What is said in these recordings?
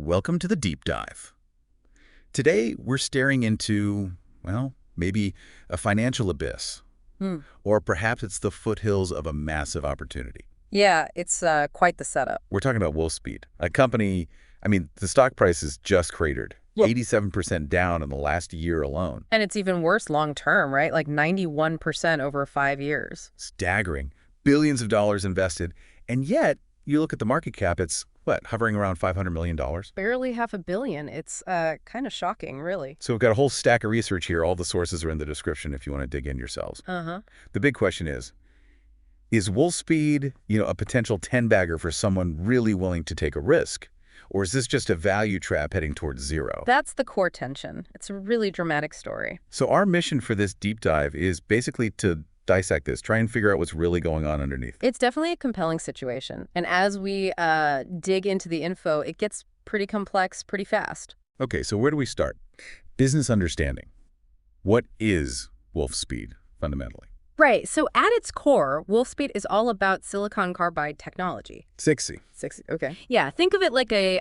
Welcome to the deep dive. Today, we're staring into, well, maybe a financial abyss. Or perhaps it's the foothills of a massive opportunity. Yeah, it's quite the setup. We're talking about Wolfspeed, a company, the stock price is just cratered. Well- 87% down in the last year alone. And it's even worse long term, right? Like 91% over 5 years. Staggering. Billions of dollars invested. And yet, you look at the market cap, it's, hovering around $500 million? Barely $500 million. It's kind of shocking, really. So we've got a whole stack of research here. All the sources are in the description if you want to dig in yourselves. The big question is Wolfspeed, a potential 10-bagger for someone really willing to take a risk? Or is this just a value trap heading towards zero? That's the core tension. It's a really dramatic story. So our mission for this deep dive is basically to dissect this, try and figure out what's really going on underneath. It's definitely a compelling situation. And as we dig into the info, it gets pretty complex pretty fast. Okay, so where do we start? Business understanding. What is Wolfspeed, fundamentally? Right. So at its core, Wolfspeed is all about silicon carbide technology. Sexy. Okay. Yeah, think of it like a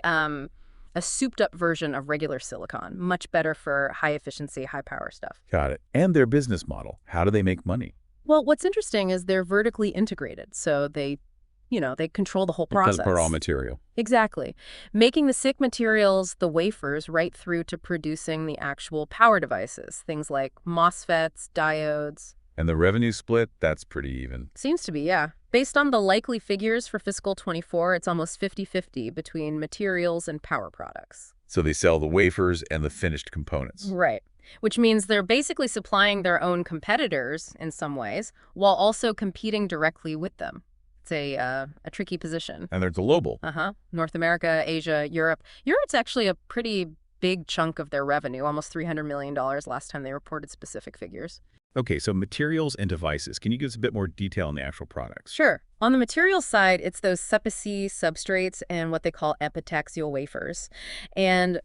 souped-up version of regular silicon, much better for high-efficiency, high-power stuff. Got it. And their business model. How do they make money? Well, what's interesting is they're vertically integrated, so they control the whole process. Per raw material. Exactly. Making the SiC materials, the wafers, right through to producing the actual power devices, things like MOSFETs, diodes. And the revenue split, that's pretty even. Seems to be, yeah. Based on the likely figures for fiscal 24, it's almost 50-50 between materials and power products. So they sell the wafers and the finished components. Right. Which means they're basically supplying their own competitors in some ways, while also competing directly with them. It's a tricky position. And they're global. North America, Asia, Europe. Europe's actually a pretty big chunk of their revenue, almost $300 million last time they reported specific figures. Okay, so materials and devices. Can you give us a bit more detail on the actual products? Sure. On the materials side, it's those substrates and what they call epitaxial wafers. And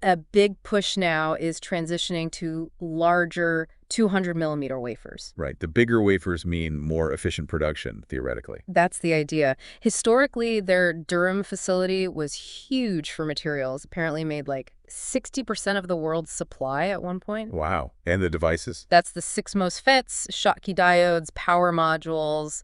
a big push now is transitioning to larger 200-millimeter wafers. Right. The bigger wafers mean more efficient production, theoretically. That's the idea. Historically, their Durham facility was huge for materials. Apparently made like 60% of the world's supply at one point. Wow. And the devices? That's the 6 MOSFETs, Schottky diodes, power modules,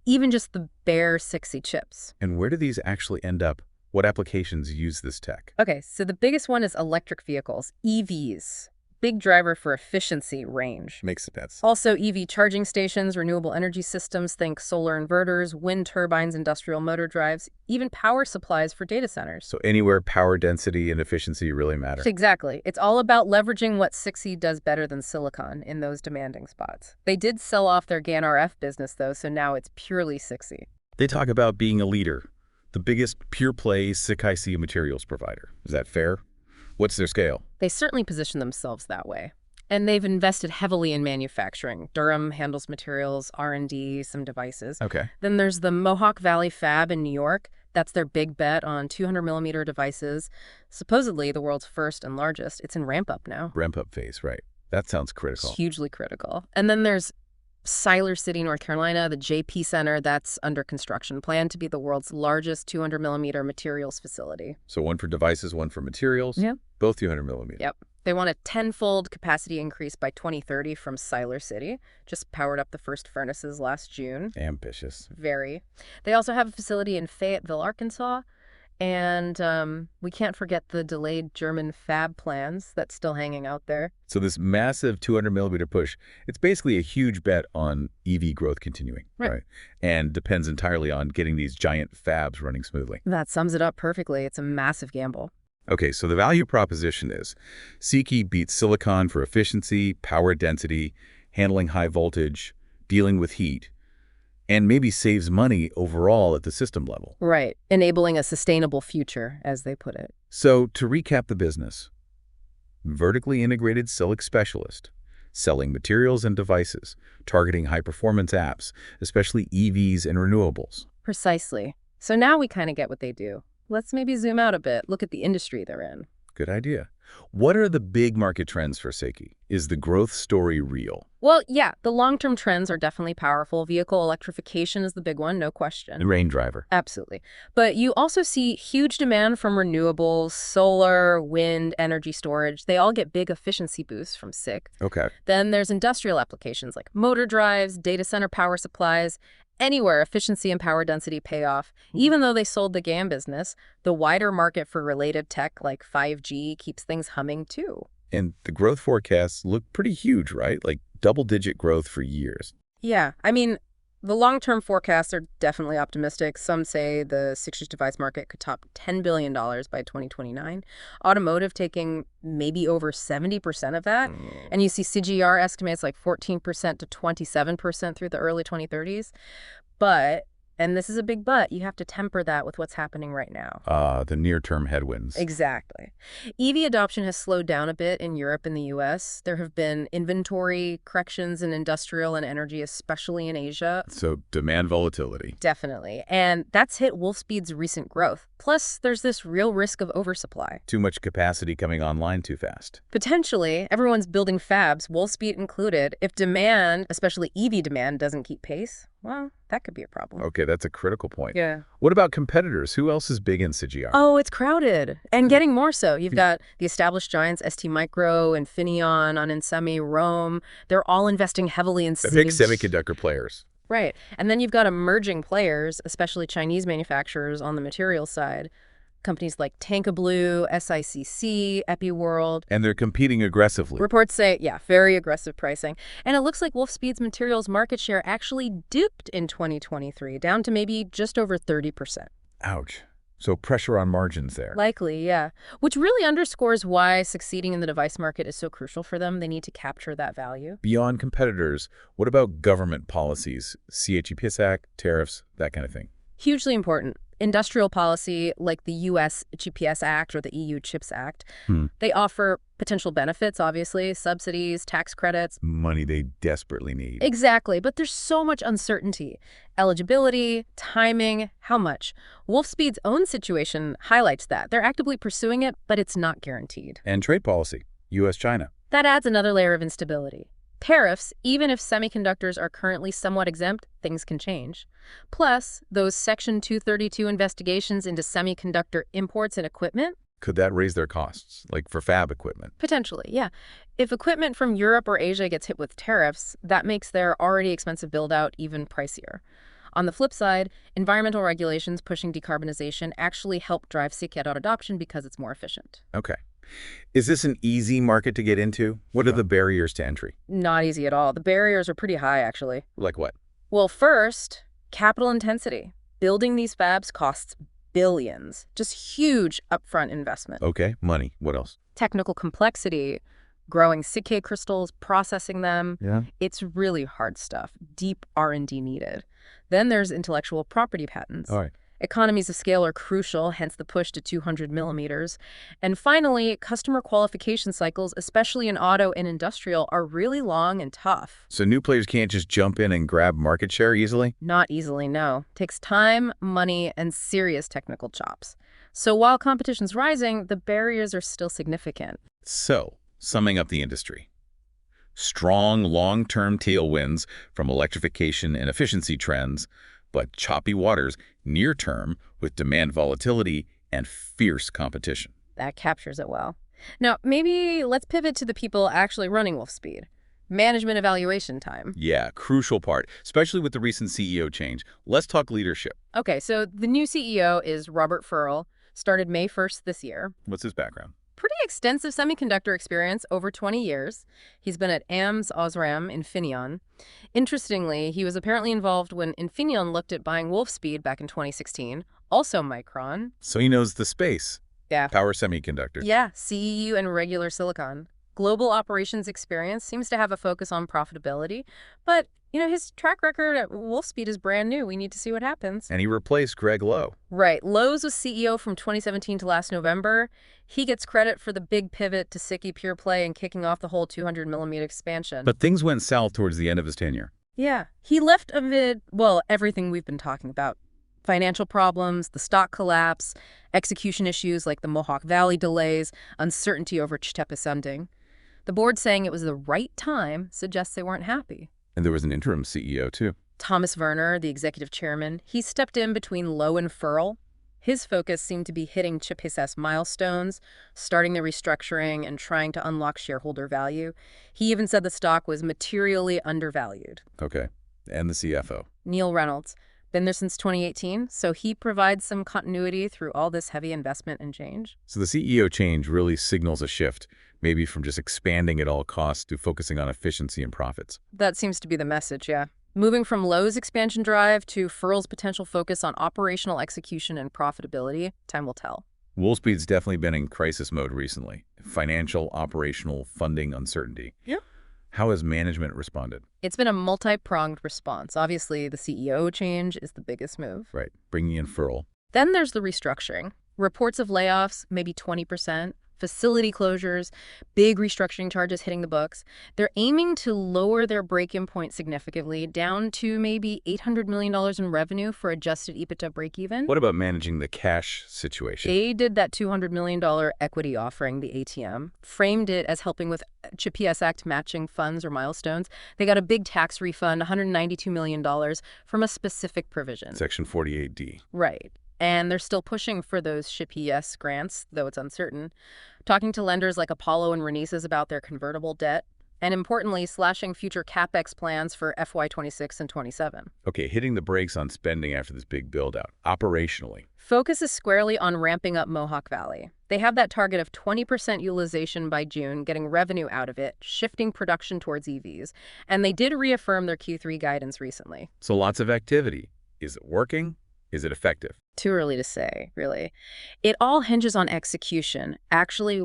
even just the bare 6E chips. And where do these actually end up? What applications use this tech? Okay, so the biggest one is electric vehicles, EVs. Big driver for efficiency, range. Makes sense. Also, EV charging stations, renewable energy systems, think solar inverters, wind turbines, industrial motor drives, even power supplies for data centers. So anywhere power density and efficiency really matter. Exactly. It's all about leveraging what 6E does better than silicon in those demanding spots. They did sell off their GaN RF business, though, so now it's purely 6E. They talk about being a leader, the biggest pure-play SiC materials provider. Is that fair? What's their scale? They certainly position themselves that way. And they've invested heavily in manufacturing. Durham handles materials, R&D, some devices. Okay. Then there's the Mohawk Valley Fab in New York. That's their big bet on 200-millimeter devices. Supposedly the world's first and largest. It's in ramp-up now. Ramp-up phase, right. That sounds critical. It's hugely critical. And then there's Siler City, North Carolina, the JP Center, that's under construction, planned to be the world's largest 200-millimeter materials facility. So one for devices, one for materials? Yeah. Both 200-millimeter? Yep. They want a 10-fold capacity increase by 2030 from Siler City. Just powered up the first furnaces last June. Ambitious. Very. They also have a facility in Fayetteville, Arkansas. And we can't forget the delayed German fab plans that's still hanging out there. So this massive 200-millimeter push, it's basically a huge bet on EV growth continuing, right? And depends entirely on getting these giant fabs running smoothly. That sums it up perfectly. It's a massive gamble. Okay, so the value proposition is SiC beats silicon for efficiency, power density, handling high voltage, dealing with heat, and maybe saves money overall at the system level. Right. Enabling a sustainable future, as they put it. So to recap the business, vertically integrated SiC specialist, selling materials and devices, targeting high-performance apps, especially EVs and renewables. Precisely. So now we kind of get what they do. Let's maybe zoom out a bit, look at the industry they're in. Good idea. What are the big market trends for SiC? Is the growth story real? Well, yeah, the long-term trends are definitely powerful. Vehicle electrification is the big one, no question. The rain driver. Absolutely. But you also see huge demand from renewables, solar, wind, energy storage. They all get big efficiency boosts from SiC. Okay. Then there's industrial applications like motor drives, data center power supplies. Anywhere efficiency and power density pay off. Even though they sold the GaN business, the wider market for related tech like 5G keeps things humming too. And the growth forecasts look pretty huge, right? Like double-digit growth for years. Yeah, I mean, the long-term forecasts are definitely optimistic. Some say the 6-inch device market could top $10 billion by 2029. Automotive taking maybe over 70% of that. And you see CGR estimates like 14% to 27% through the early 2030s. But, and this is a big but, you have to temper that with what's happening right now. The near-term headwinds. Exactly. EV adoption has slowed down a bit in Europe and the US. There have been inventory corrections in industrial and energy, especially in Asia. So demand volatility. Definitely. And that's hit Wolfspeed's recent growth. Plus, there's this real risk of oversupply. Too much capacity coming online too fast. Potentially, everyone's building fabs, Wolfspeed included. If demand, especially EV demand, doesn't keep pace, well, that could be a problem. Okay, that's a critical point. Yeah. What about competitors? Who else is big in CGR? Oh, it's crowded. And getting more so. You've got the established giants, STMicro, Infineon, Onsemi, Rome. They're all investing heavily in the big semiconductor players. Right. And then you've got emerging players, especially Chinese manufacturers on the materials side. Companies like Tankablue, SICC, EpiWorld. And they're competing aggressively. Reports say, yeah, very aggressive pricing. And it looks like Wolfspeed's materials market share actually dipped in 2023, down to maybe just over 30%. Ouch. So pressure on margins there. Likely, yeah. Which really underscores why succeeding in the device market is so crucial for them. They need to capture that value. Beyond competitors, what about government policies? CHEPS Act, tariffs, that kind of thing? Hugely important. Industrial policy like the U.S. GPS Act or the EU CHIPS Act, they offer potential benefits, obviously, subsidies, tax credits. Money they desperately need. Exactly, but there's so much uncertainty. Eligibility, timing, how much. Wolfspeed's own situation highlights that. They're actively pursuing it, but it's not guaranteed. And trade policy, U.S.-China. That adds another layer of instability. Tariffs, even if semiconductors are currently somewhat exempt, things can change. Plus, those Section 232 investigations into semiconductor imports and equipment. Could that raise their costs, like for fab equipment? Potentially, yeah. If equipment from Europe or Asia gets hit with tariffs, that makes their already expensive build-out even pricier. On the flip side, environmental regulations pushing decarbonization actually help drive SiC adoption because it's more efficient. Okay. Is this an easy market to get into? What are the barriers to entry? Not easy at all. The barriers are pretty high, actually. Like what? Well, first, capital intensity. Building these fabs costs billions. Just huge upfront investment. Okay, money. What else? Technical complexity. Growing SiC crystals, processing them. Yeah. It's really hard stuff. Deep R&D needed. Then there's intellectual property patents. All right. Economies of scale are crucial, hence the push to 200 millimeters. And finally, customer qualification cycles, especially in auto and industrial, are really long and tough. So new players can't just jump in and grab market share easily? Not easily, no. Takes time, money, and serious technical chops. So while competition's rising, the barriers are still significant. So, summing up the industry. Strong long-term tailwinds from electrification and efficiency trends, but choppy waters near-term with demand volatility and fierce competition. That captures it well. Now, maybe let's pivot to the people actually running Wolfspeed. Management evaluation time. Yeah, crucial part, especially with the recent CEO change. Let's talk leadership. Okay, so the new CEO is Robert Furl, started May 1st this year. What's his background? Pretty extensive semiconductor experience, over 20 years. He's been at AMS, Osram, Infineon. Interestingly, he was apparently involved when Infineon looked at buying Wolfspeed back in 2016, also Micron. So he knows the space. Yeah. Power semiconductors. Yeah, CEU and regular silicon. Global operations experience, seems to have a focus on profitability, but his track record at Wolfspeed is brand new. We need to see what happens. And he replaced Greg Lowe. Right. Lowe's was CEO from 2017 to last November. He gets credit for the big pivot to SiC pure play and kicking off the whole 200 millimeter expansion. But things went south towards the end of his tenure. Yeah. He left amid, everything we've been talking about. Financial problems, the stock collapse, execution issues like the Mohawk Valley delays, uncertainty over CHIPS funding. The board saying it was the right time suggests they weren't happy. And there was an interim CEO, too. Thomas Werner, the executive chairman, he stepped in between Lowe and Furl. His focus seemed to be hitting CHIPS milestones, starting the restructuring, and trying to unlock shareholder value. He even said the stock was materially undervalued. Okay. And the CFO. Neil Reynolds, been there since 2018, so he provides some continuity through all this heavy investment and change. So the CEO change really signals a shift, maybe from just expanding at all costs to focusing on efficiency and profits. That seems to be the message, yeah. Moving from Lowe's expansion drive to Furl's potential focus on operational execution and profitability, time will tell. Wolfspeed's definitely been in crisis mode recently. Financial, operational, funding uncertainty. Yeah. How has management responded? It's been a multi-pronged response. Obviously, the CEO change is the biggest move. Right. Bringing in Furl. Then there's the restructuring. Reports of layoffs, maybe 20%. Facility closures, big restructuring charges hitting the books. They're aiming to lower their break-in point significantly, down to maybe $800 million in revenue for adjusted EBITDA break-even. What about managing the cash situation? They did that $200 million equity offering, the ATM, framed it as helping with CHIPS Act matching funds or milestones. They got a big tax refund, $192 million, from a specific provision. Section 48D. Right. And they're still pushing for those CHIPS grants, though it's uncertain. Talking to lenders like Apollo and Renesas about their convertible debt. And importantly, slashing future CapEx plans for FY26 and 27. Okay, hitting the brakes on spending after this big build-out, operationally. Focus is squarely on ramping up Mohawk Valley. They have that target of 20% utilization by June, getting revenue out of it, shifting production towards EVs. And they did reaffirm their Q3 guidance recently. So lots of activity. Is it working? Is it effective? Too early to say, really. It all hinges on execution, actually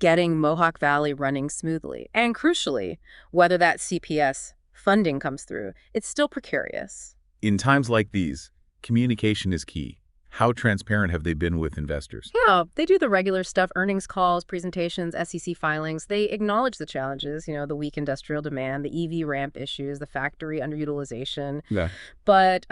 getting Mohawk Valley running smoothly. And crucially, whether that CPS funding comes through. It's still precarious. In times like these, communication is key. How transparent have they been with investors? Yeah, they do the regular stuff, earnings calls, presentations, SEC filings. They acknowledge the challenges, the weak industrial demand, the EV ramp issues, the factory underutilization. Yeah. But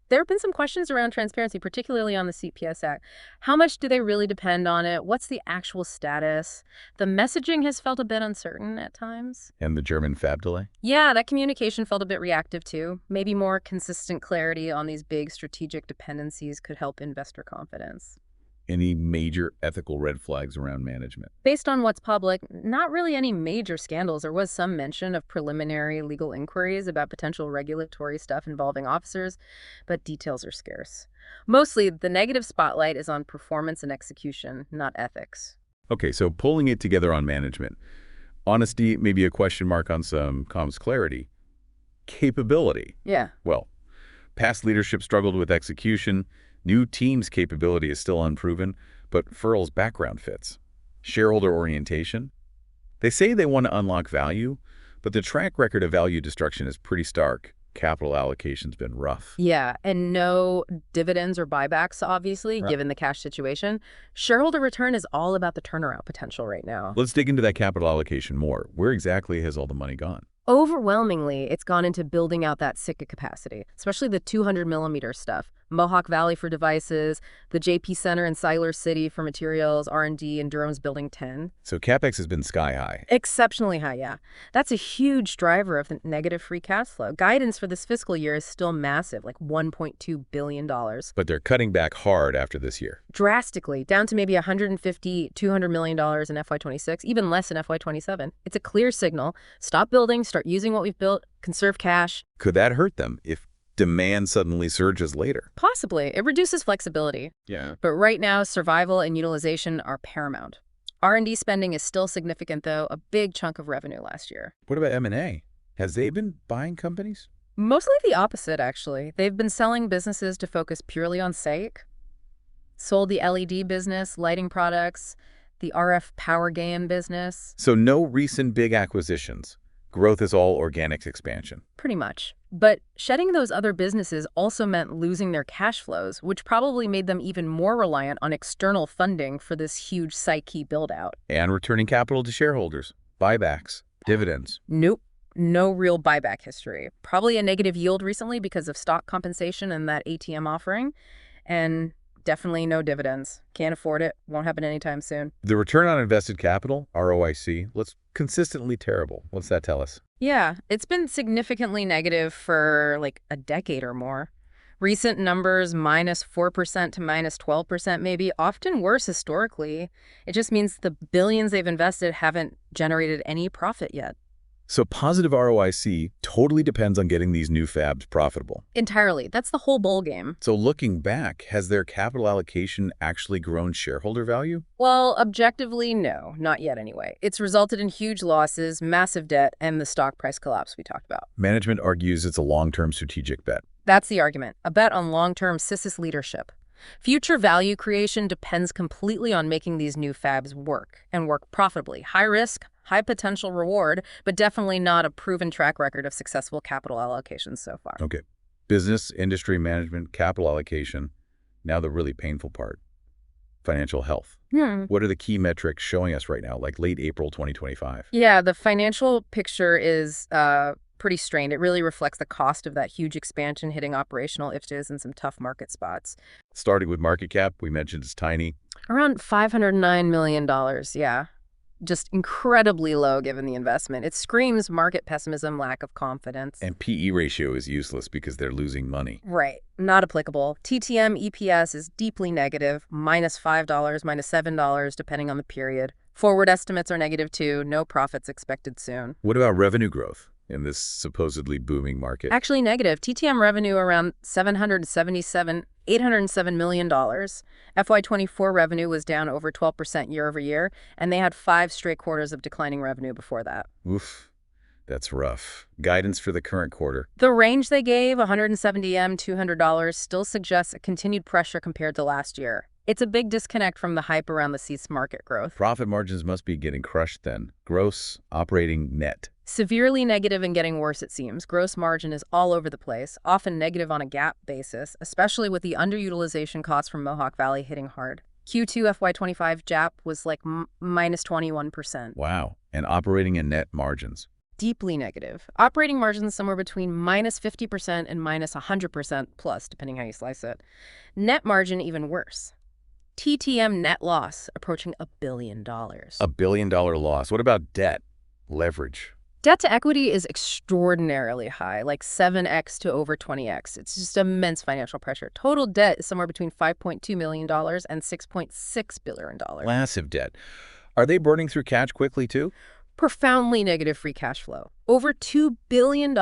there have been some questions around transparency, particularly on the CPS Act. How much do they really depend on it? What's the actual status? The messaging has felt a bit uncertain at times. And the German fab delay? Yeah, that communication felt a bit reactive too. Maybe more consistent clarity on these big strategic dependencies could help investor confidence. Any major ethical red flags around management? Based on what's public, not really any major scandals. There was some mention of preliminary legal inquiries about potential regulatory stuff involving officers, but details are scarce. Mostly, the negative spotlight is on performance and execution, not ethics. Okay, so pulling it together on management. Honesty, maybe a question mark on some comms clarity. Capability. Yeah. Well, past leadership struggled with execution. New team's capability is still unproven, but Furl's background fits. Shareholder orientation. They say they want to unlock value, but the track record of value destruction is pretty stark. Capital allocation's been rough. Yeah, and no dividends or buybacks, obviously, given the cash situation. Shareholder return is all about the turnaround potential right now. Let's dig into that capital allocation more. Where exactly has all the money gone? Overwhelmingly, it's gone into building out that SiCa capacity, especially the 200mm stuff. Mohawk Valley for devices, the JP Center in Siler City for materials, R&D, and Durham's Building 10. So CapEx has been sky high. Exceptionally high, yeah. That's a huge driver of the negative free cash flow. Guidance for this fiscal year is still massive, like $1.2 billion. But they're cutting back hard after this year. Drastically, down to maybe $150, $200 million in FY26, even less in FY27. It's a clear signal. Stop building, start using what we've built, conserve cash. Could that hurt them if demand suddenly surges later? Possibly. It reduces flexibility. Yeah. But right now, survival and utilization are paramount. R&D spending is still significant, though, a big chunk of revenue last year. What about M&A? Has they been buying companies? Mostly the opposite, actually. They've been selling businesses to focus purely on sake. Sold the LED business, lighting products, the RF power GaN business. So no recent big acquisitions. Growth is all organic expansion. Pretty much. But shedding those other businesses also meant losing their cash flows, which probably made them even more reliant on external funding for this huge Psyche build-out. And returning capital to shareholders. Buybacks. Dividends. Nope. No real buyback history. Probably a negative yield recently because of stock compensation and that ATM offering. And Definitely no dividends. Can't afford it. Won't happen anytime soon. The return on invested capital, ROIC, looks consistently terrible. What's that tell us? Yeah, it's been significantly negative for like a decade or more. Recent numbers, -4% to -12% maybe, often worse historically. It just means the billions they've invested haven't generated any profit yet. So positive ROIC totally depends on getting these new fabs profitable. Entirely. That's the whole bowl game. So looking back, has their capital allocation actually grown shareholder value? Well, objectively, no. Not yet anyway. It's resulted in huge losses, massive debt, and the stock price collapse we talked about. Management argues it's a long-term strategic bet. That's the argument. A bet on long-term CISIS leadership. Future value creation depends completely on making these new fabs work, and work profitably. High risk, high potential reward, but definitely not a proven track record of successful capital allocations so far. Okay. Business, industry management, capital allocation. Now the really painful part. Financial health. What are the key metrics showing us right now, like late April 2025? Yeah, the financial picture is pretty strained. It really reflects the cost of that huge expansion hitting operational ifs and some tough market spots. Starting with market cap, we mentioned it's tiny. Around $509 million, yeah. Just incredibly low given the investment. It screams market pessimism, lack of confidence. And PE ratio is useless because they're losing money. Right. Not applicable. TTM EPS is deeply negative, -$5, -$7, depending on the period. Forward estimates are negative too. No profits expected soon. What about revenue growth in this supposedly booming market? Actually negative. TTM revenue around $807 million. FY24 revenue was down over 12% year over year, and they had 5 straight quarters of declining revenue before that. Oof, that's rough. Guidance for the current quarter. The range they gave, $170 to $200, still suggests a continued pressure compared to last year. It's a big disconnect from the hype around the seats market growth. Profit margins must be getting crushed then. Gross, operating, net. Severely negative and getting worse, it seems. Gross margin is all over the place, often negative on a GAAP basis, especially with the underutilization costs from Mohawk Valley hitting hard. Q2 FY25 JAP was like -21%. Wow. And operating and net margins. Deeply negative. Operating margins somewhere between -50% and -100% plus, depending how you slice it. Net margin even worse. TTM net loss approaching $1 billion. $1 billion loss. What about debt? Leverage. Debt to equity is extraordinarily high, like 7x to over 20x. It's just immense financial pressure. Total debt is somewhere between $5.2 million and $6.6 billion. Massive debt. Are they burning through cash quickly too? Profoundly negative free cash flow. Over $2 billion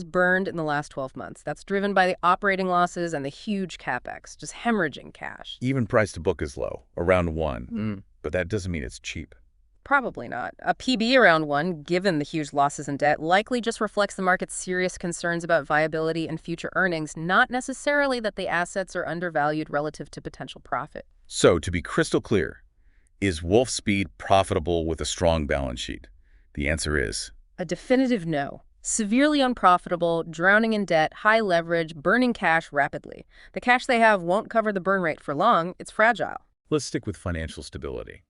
burned in the last 12 months. That's driven by the operating losses and the huge capex, just hemorrhaging cash. Even price to book is low, around 1. But that doesn't mean it's cheap. Probably not. A PB around 1, given the huge losses in debt, likely just reflects the market's serious concerns about viability and future earnings, not necessarily that the assets are undervalued relative to potential profit. So, to be crystal clear, is Wolfspeed profitable with a strong balance sheet? The answer is a definitive no. Severely unprofitable, drowning in debt, high leverage, burning cash rapidly. The cash they have won't cover the burn rate for long. It's fragile. Let's stick with financial stability.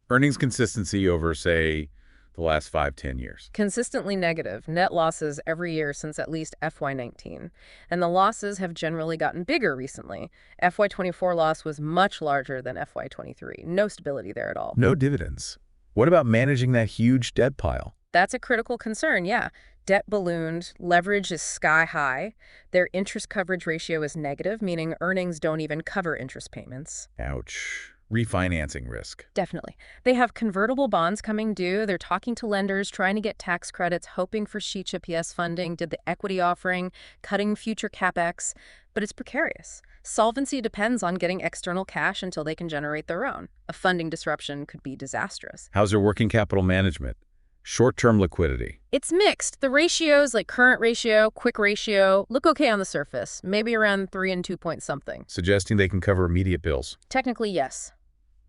Earnings consistency over, say, the last 5-10 years. Consistently negative. Net losses every year since at least FY19. And the losses have generally gotten bigger recently. FY24 loss was much larger than FY23. No stability there at all. No dividends. What about managing that huge debt pile? That's a critical concern, yeah. Debt ballooned, leverage is sky high, their interest coverage ratio is negative, meaning earnings don't even cover interest payments. Ouch. Refinancing risk. Definitely. They have convertible bonds coming due, they're talking to lenders, trying to get tax credits, hoping for CHIPS funding, did the equity offering, cutting future capex, but it's precarious. Solvency depends on getting external cash until they can generate their own. A funding disruption could be disastrous. How's their working capital management? Short-term liquidity. It's mixed. The ratios, like current ratio, quick ratio, look okay on the surface, maybe around 3 and 2 point something. Suggesting they can cover immediate bills. Technically, yes.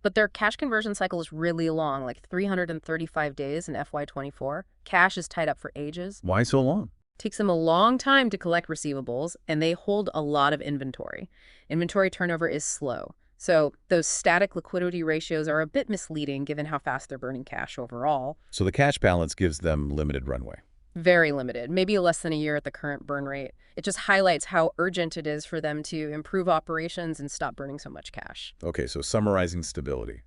But their cash conversion cycle is really long, like 335 days in FY24. Cash is tied up for ages. Why so long? Takes them a long time to collect receivables, and they hold a lot of inventory. Inventory turnover is slow. So those static liquidity ratios are a bit misleading given how fast they're burning cash overall. So the cash balance gives them limited runway. Very limited, maybe less than a year at the current burn rate. It just highlights how urgent it is for them to improve operations and stop burning so much cash. Okay, so summarizing stability.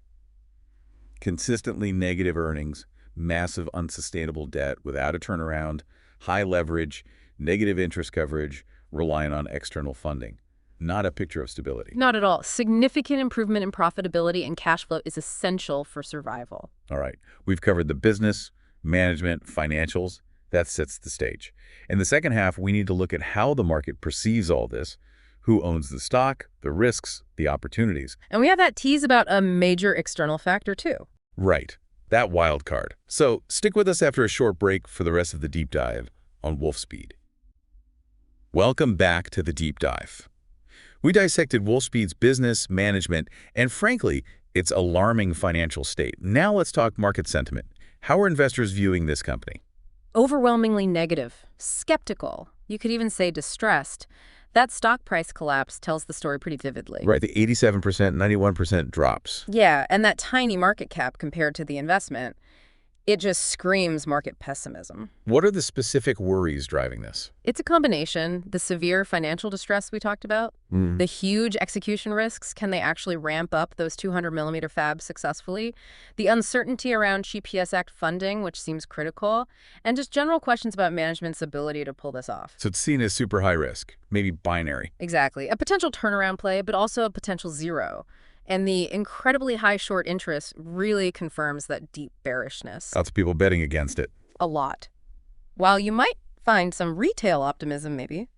Consistently negative earnings, massive unsustainable debt without a turnaround, high leverage, negative interest coverage, relying on external funding. Not a picture of stability. Not at all. Significant improvement in profitability and cash flow is essential for survival. All right, we've covered the business, management, financials. That sets the stage. In the second half, we need to look at how the market perceives all this, who owns the stock, the risks, the opportunities. And we have that tease about a major external factor, too. Right, that wild card. So stick with us after a short break for the rest of the deep dive on Wolfspeed. Welcome back to the deep dive. We dissected Wolfspeed's business, management, and frankly, its alarming financial state. Now let's talk market sentiment. How are investors viewing this company? Overwhelmingly negative, skeptical, you could even say distressed. That stock price collapse tells the story pretty vividly. Right, the 87%, 91% drops. Yeah, and that tiny market cap compared to the investment, it just screams market pessimism. What are the specific worries driving this? It's a combination. The severe financial distress we talked about, the huge execution risks, can they actually ramp up those 200-millimeter fabs successfully? The uncertainty around GPS Act funding, which seems critical, and just general questions about management's ability to pull this off. So it's seen as super high risk, maybe binary. Exactly. A potential turnaround play, but also a potential zero. And the incredibly high short interest really confirms that deep bearishness. Lots of people betting against it. A lot. While you might find some retail optimism, maybe,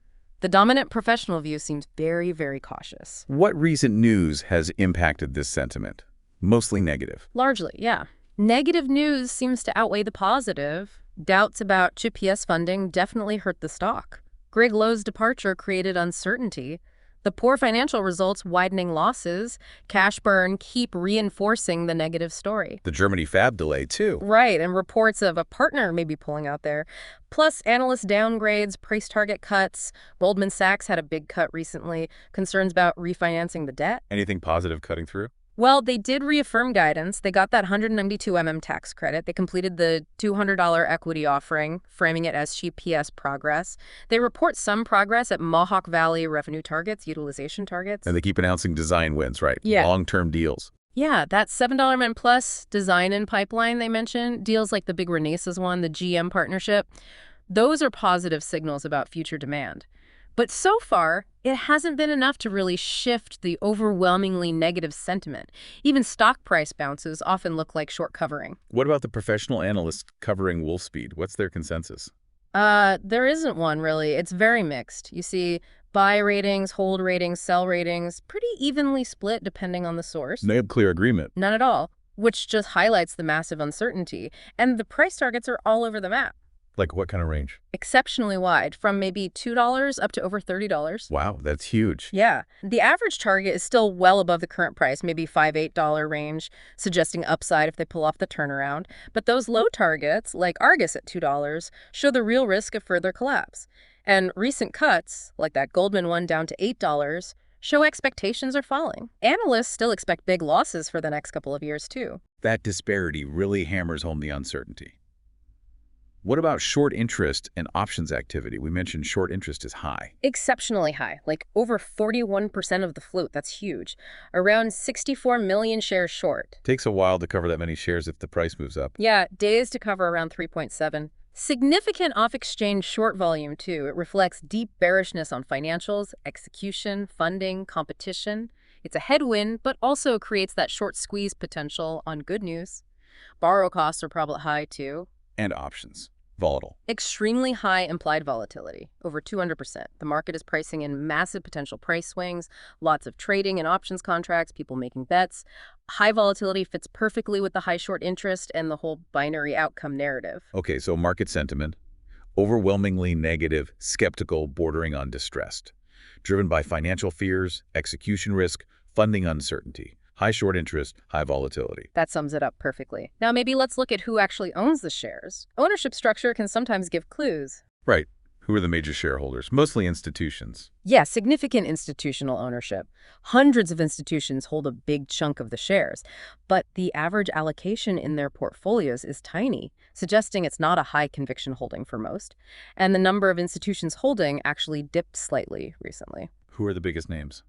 the dominant professional view seems very, very cautious. What recent news has impacted this sentiment? Mostly negative. Largely, yeah. Negative news seems to outweigh the positive. Doubts about GPS funding definitely hurt the stock. Greg Lowe's departure created uncertainty. The poor financial results widening losses, cash burn keep reinforcing the negative story. The Germany fab delay, too. Right, and reports of a partner maybe pulling out there. Plus, analyst downgrades, price target cuts. Goldman Sachs had a big cut recently. Concerns about refinancing the debt. Anything positive cutting through? Well, they did reaffirm guidance. They got that 192 tax credit. They completed the $200 equity offering, framing it as GPS progress. They report some progress at Mohawk Valley revenue targets, utilization targets. And they keep announcing design wins, right? Yeah. Long-term deals. Yeah, that $7 men plus design in pipeline they mentioned, deals like the big Renesas one, the GM partnership, those are positive signals about future demand. But so far, it hasn't been enough to really shift the overwhelmingly negative sentiment. Even stock price bounces often look like short covering. What about the professional analysts covering Wolfspeed? What's their consensus? There isn't one, really. It's very mixed. You see buy ratings, hold ratings, sell ratings, pretty evenly split depending on the source. No clear agreement. None at all, which just highlights the massive uncertainty. And the price targets are all over the map. Like what kind of range? Exceptionally wide, from maybe $2 up to over $30. Wow, that's huge. Yeah. The average target is still well above the current price, maybe $5, $8 range, suggesting upside if they pull off the turnaround. But those low targets, like Argus at $2, show the real risk of further collapse. And recent cuts, like that Goldman one down to $8, show expectations are falling. Analysts still expect big losses for the next couple of years, too. That disparity really hammers home the uncertainty. What about short interest and options activity? We mentioned short interest is high. Exceptionally high, like over 41% of the float. That's huge. Around 64 million shares short. Takes a while to cover that many shares if the price moves up. Yeah, days to cover around 3.7. Significant off-exchange short volume, too. It reflects deep bearishness on financials, execution, funding, competition. It's a headwind, but also creates that short squeeze potential on good news. Borrow costs are probably high, too. And options. Volatile. Extremely high implied volatility, over 200%. The market is pricing in massive potential price swings, lots of trading and options contracts, people making bets. High volatility fits perfectly with the high short interest and the whole binary outcome narrative. Okay, so market sentiment. Overwhelmingly negative, skeptical, bordering on distressed. Driven by financial fears, execution risk, funding uncertainty. High short interest, high volatility. That sums it up perfectly. Now maybe let's look at who actually owns the shares. Ownership structure can sometimes give clues. Right. Who are the major shareholders? Mostly institutions. Yeah, significant institutional ownership. Hundreds of institutions hold a big chunk of the shares, but the average allocation in their portfolios is tiny, suggesting it's not a high conviction holding for most. And the number of institutions holding actually dipped slightly recently. Who are the biggest names?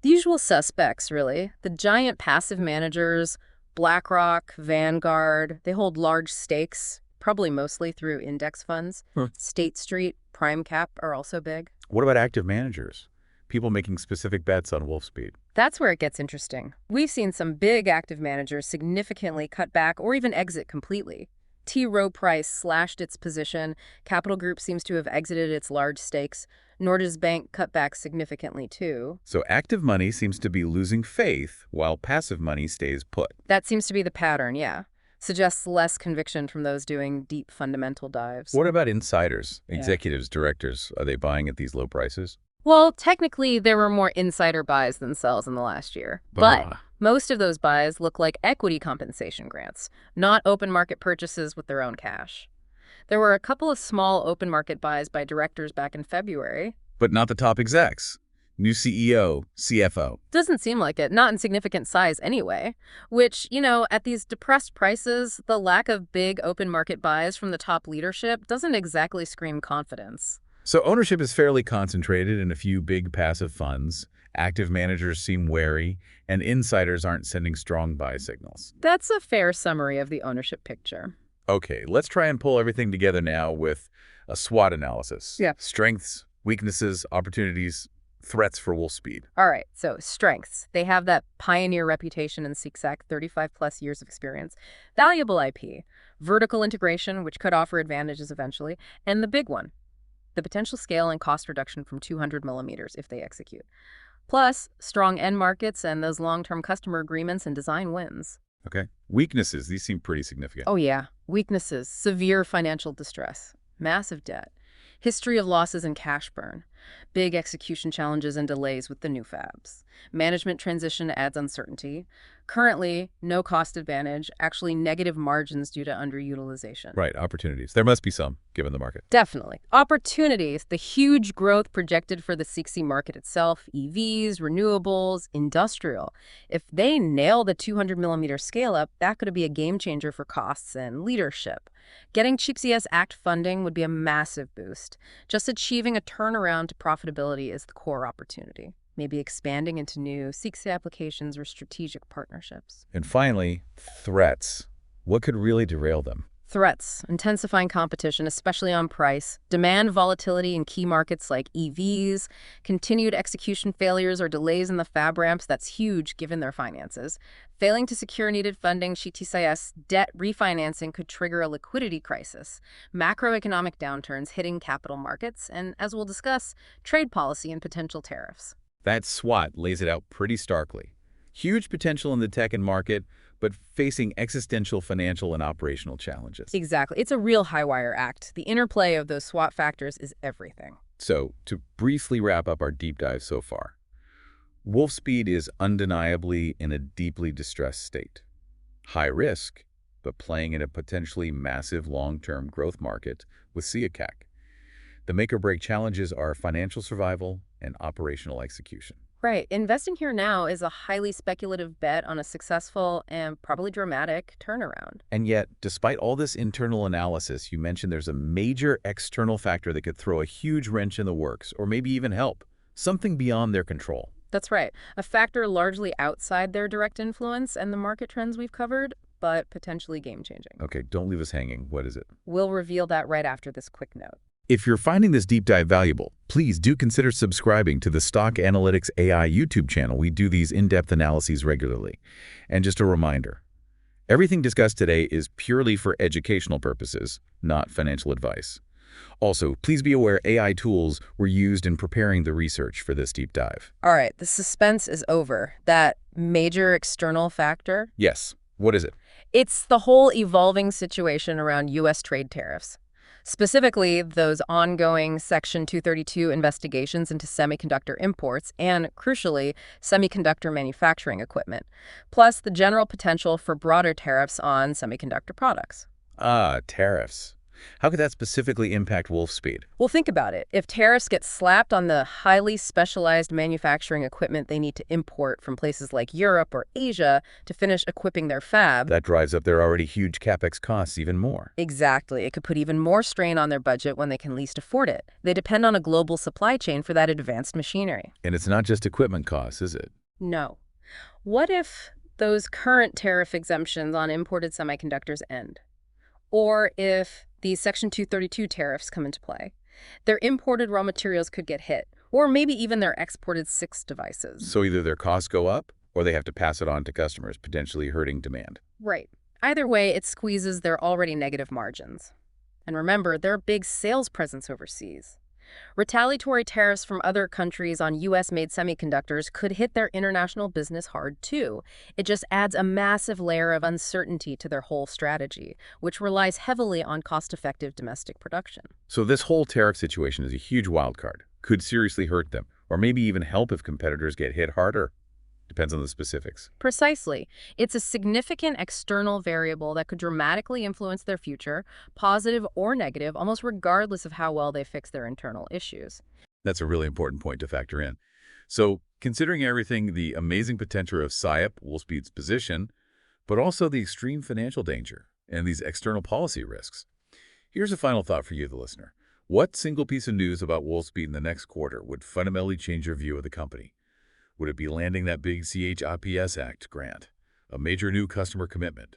The usual suspects, really. The giant passive managers, BlackRock, Vanguard, they hold large stakes, probably mostly through index funds. State Street, PrimeCap are also big. What about active managers? People making specific bets on Wolfspeed. That's where it gets interesting. We've seen some big active managers significantly cut back or even exit completely. T. Rowe Price slashed its position. Capital Group seems to have exited its large stakes. Norges Bank cut back significantly, too. So active money seems to be losing faith while passive money stays put. That seems to be the pattern, yeah. Suggests less conviction from those doing deep fundamental dives. What about insiders, executives, directors? Are they buying at these low prices? Well, technically, there were more insider buys than sells in the last year. But most of those buys look like equity compensation grants, not open market purchases with their own cash. There were a couple of small open market buys by directors back in February. But not the top execs. New CEO, CFO. Doesn't seem like it, not in significant size anyway. Which, at these depressed prices, the lack of big open market buys from the top leadership doesn't exactly scream confidence. So ownership is fairly concentrated in a few big passive funds. Active managers seem wary, and insiders aren't sending strong buy signals. That's a fair summary of the ownership picture. Okay, let's try and pull everything together now with a SWOT analysis. Yeah. Strengths, weaknesses, opportunities, threats for Wolfspeed. All right, so strengths. They have that pioneer reputation in CSAC, 35-plus years of experience. Valuable IP. Vertical integration, which could offer advantages eventually. And the big one, the potential scale and cost reduction from 200 millimeters if they execute. Plus, strong end markets and those long-term customer agreements and design wins. Okay. Weaknesses, these seem pretty significant. Oh yeah, weaknesses, severe financial distress, massive debt, history of losses and cash burn, big execution challenges and delays with the new fabs. Management transition adds uncertainty. Currently, no cost advantage, actually negative margins due to underutilization. Right, opportunities. There must be some, given the market. Definitely. Opportunities, the huge growth projected for the CXC market itself, EVs, renewables, industrial. If they nail the 200 millimeter scale up, that could be a game changer for costs and leadership. Getting CHIPS Act funding would be a massive boost. Just achieving a turnaround to profitability is the core opportunity. Maybe expanding into new CXC applications or strategic partnerships. And finally, threats. What could really derail them? Threats, intensifying competition, especially on price, demand volatility in key markets like EVs, continued execution failures or delays in the fab ramps, that's huge given their finances. Failing to secure needed funding, CTCS debt refinancing could trigger a liquidity crisis, macroeconomic downturns hitting capital markets, and as we'll discuss, trade policy and potential tariffs. That SWOT lays it out pretty starkly. Huge potential in the tech and market, but facing existential financial and operational challenges. Exactly. It's a real high-wire act. The interplay of those SWOT factors is everything. So, to briefly wrap up our deep dive so far, Wolfspeed is undeniably in a deeply distressed state. High risk, but playing in a potentially massive long-term growth market with CAC. The make-or-break challenges are financial survival and operational execution. Right. Investing here now is a highly speculative bet on a successful and probably dramatic turnaround. And yet, despite all this internal analysis, you mentioned there's a major external factor that could throw a huge wrench in the works, or maybe even help. Something beyond their control. That's right. A factor largely outside their direct influence and the market trends we've covered, but potentially game-changing. Okay, don't leave us hanging. What is it? We'll reveal that right after this quick note. If you're finding this deep dive valuable, please do consider subscribing to the Stock Analytics AI YouTube channel. We do these in-depth analyses regularly. And just a reminder, everything discussed today is purely for educational purposes, not financial advice. Also, please be aware AI tools were used in preparing the research for this deep dive. All right, the suspense is over. That major external factor? Yes. What is it? It's the whole evolving situation around U.S. trade tariffs. Specifically, those ongoing Section 232 investigations into semiconductor imports and, crucially, semiconductor manufacturing equipment, plus the general potential for broader tariffs on semiconductor products. Ah, tariffs. How could that specifically impact Wolfspeed? Well, think about it. If tariffs get slapped on the highly specialized manufacturing equipment they need to import from places like Europe or Asia to finish equipping their fab, That drives up their already huge capex costs even more. exactly, it could put even more strain on their budget when they can least afford it. They depend on a global supply chain for that advanced machinery. And it's not just equipment costs, is it? No. What if those current tariff exemptions on imported semiconductors end? Or if these Section 232 tariffs come into play? Their imported raw materials could get hit, or maybe even their exported SIX devices. So either their costs go up, or they have to pass it on to customers, potentially hurting demand. Right. Either way, it squeezes their already negative margins. And remember, they're a big sales presence overseas. Retaliatory tariffs from other countries on U.S.-made semiconductors could hit their international business hard, too. It just adds a massive layer of uncertainty to their whole strategy, which relies heavily on cost-effective domestic production. So this whole tariff situation is a huge wild card. Could seriously hurt them, or maybe even help if competitors get hit harder. Depends on the specifics. Precisely. It's a significant external variable that could dramatically influence their future, positive or negative, almost regardless of how well they fix their internal issues. That's a really important point to factor in. So, considering everything, the amazing potential of SIOP, Wolfspeed's position, but also the extreme financial danger and these external policy risks, here's a final thought for you, the listener. What single piece of news about Wolfspeed in the next quarter would fundamentally change your view of the company? Would it be landing that big CHIPS Act grant, a major new customer commitment,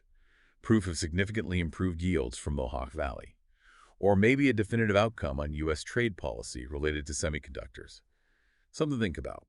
proof of significantly improved yields from Mohawk Valley, or maybe a definitive outcome on U.S. trade policy related to semiconductors? Something to think about.